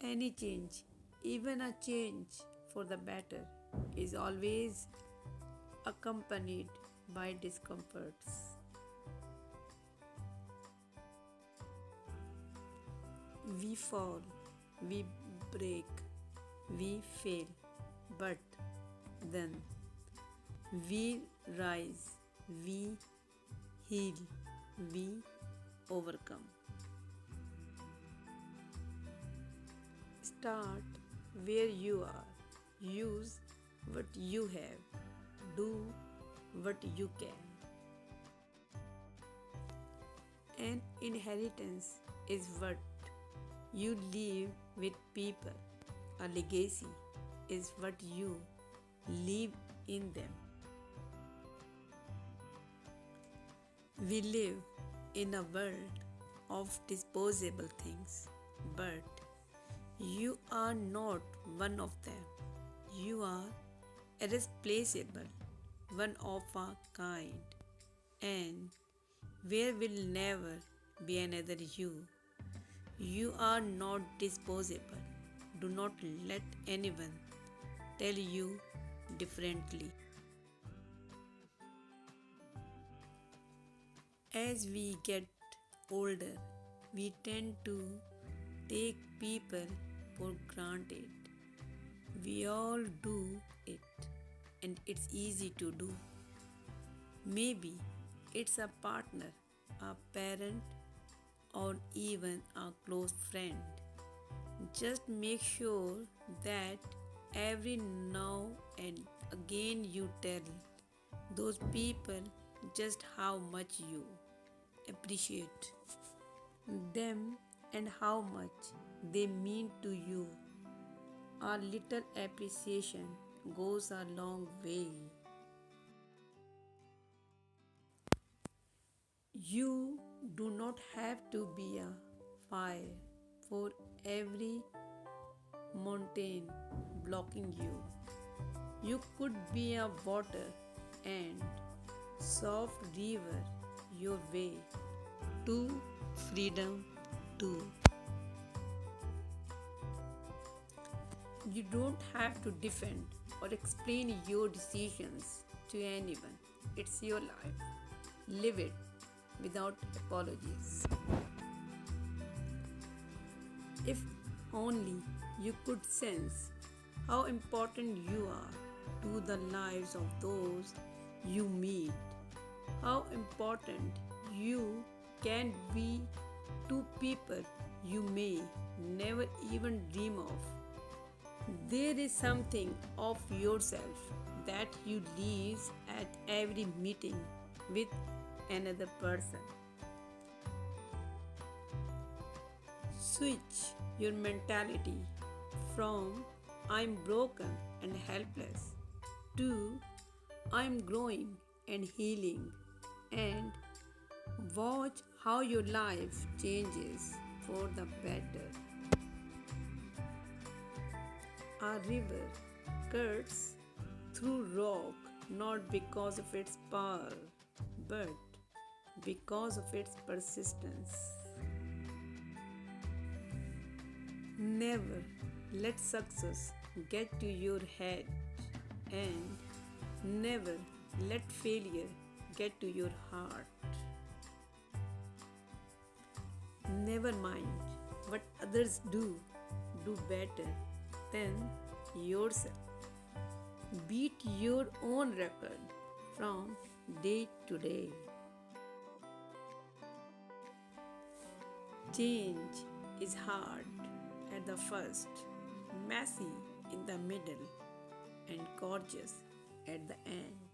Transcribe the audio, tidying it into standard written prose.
Any change, even a change for the better, is always accompanied by discomforts. We fall, we break, we fail, but then we rise, we heal, we overcome. Start where you are, use what you have, do what you can. An inheritance is what you leave with people. A legacy is what you leave in them. We live in a world of disposable things, but you are not one of them. You are irreplaceable, one of a kind, and there will never be another you. You are not disposable. Do not let anyone tell you differently. As we get older, we tend to take people for granted. We all do it, and it's easy to do. Maybe it's a partner, a parent, or even a close friend. Just make sure that every now and again you tell those people just how much you appreciate them and how much they mean to you. A little appreciation goes a long way. You do not have to be a fire for every mountain blocking you. You could be a water and soft river your way to freedom too. You don't have to defend or explain your decisions to anyone. It's your life. Live it without apologies. If only you could sense how important you are to the lives of those you meet, how important you can be to people you may never even dream of. There is something of yourself that you leave at every meeting with another person. Switch your mentality from I'm broken and helpless to I'm growing and healing, and watch how your life changes for the better. A river cuts through rock not because of its power, but because of its persistence. Never let success get to your head, and never let failure get to your heart. Never mind what others do, do better than yourself. Beat your own record from day to day. Change is hard at the first, messy in the middle, and gorgeous at the end.